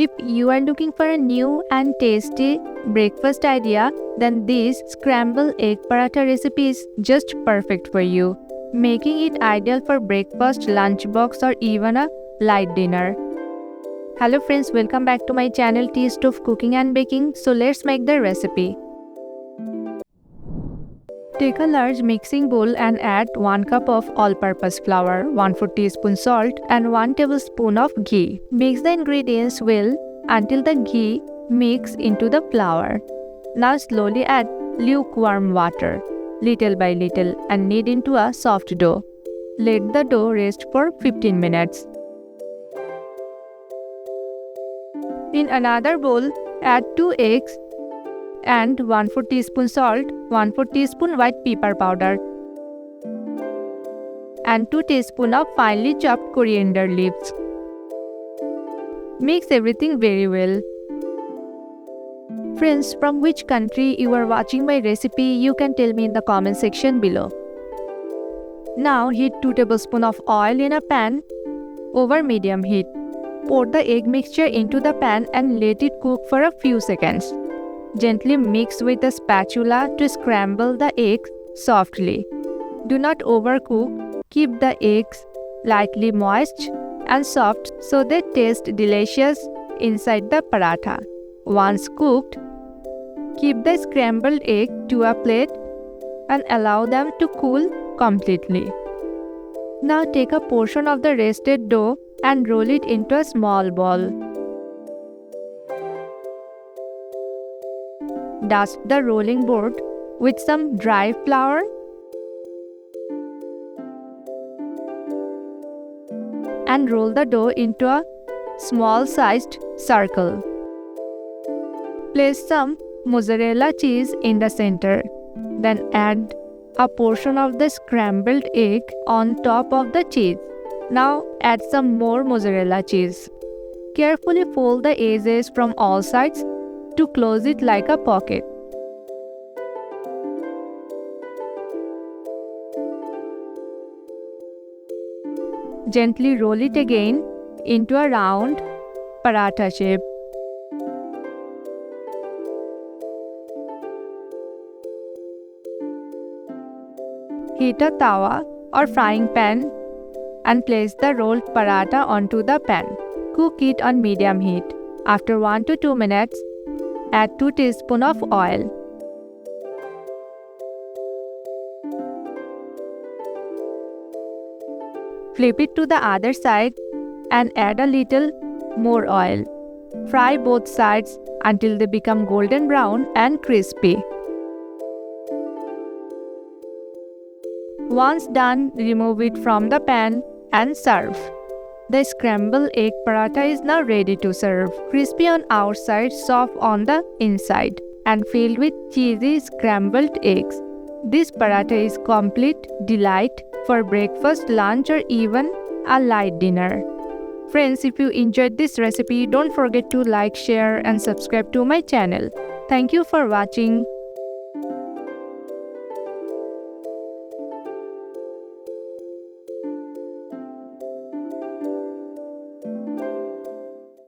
If you are looking for a new and tasty breakfast idea, then this scrambled egg paratha recipe is just perfect for you, making it ideal for breakfast, lunchbox, or even a light dinner. Hello friends, welcome back to my channel Taste of Cooking and Baking. So let's make the recipe. Take a large mixing bowl and add 1 cup of all-purpose flour, 1/4 teaspoon salt and 1 tablespoon of ghee. Mix the ingredients well until the ghee mix into the flour. Now slowly add lukewarm water, little by little, and knead into a soft dough. Let the dough rest for 15 minutes. In another bowl, add 2 eggs and 1/4 teaspoon salt, 1/4 teaspoon white pepper powder, and 2 teaspoons of finely chopped coriander leaves. Mix everything very well. Friends, from which country you are watching my recipe, you can tell me in the comment section below. Now heat 2 tablespoons of oil in a pan over medium heat. Pour the egg mixture into the pan and let it cook for a few seconds. Gently mix with a spatula to scramble the eggs softly. Do not overcook. Keep the eggs lightly moist and soft so they taste delicious inside the paratha. Once cooked, keep the scrambled egg to a plate and allow them to cool completely. Now take a portion of the rested dough and roll it into a small ball. Dust the rolling board with some dry flour and roll the dough into a small-sized circle. Place some mozzarella cheese in the center. Then add a portion of the scrambled egg on top of the cheese. Now add some more mozzarella cheese. Carefully fold the edges from all sides to close it like a pocket. Gently roll it again into a round paratha shape. Heat a tawa or frying pan and place the rolled paratha onto the pan. Cook it on medium heat. After 1 to 2 minutes, add 2 teaspoons of oil. Flip it to the other side and add a little more oil. Fry both sides until they become golden brown and crispy. Once done, remove it from the pan and serve. The scrambled egg paratha is now ready to serve. Crispy on outside, soft on the inside, and filled with cheesy scrambled eggs. This paratha is complete delight for breakfast, lunch, or even a light dinner. Friends, if you enjoyed this recipe, don't forget to like, share, and subscribe to my channel. Thank you for watching.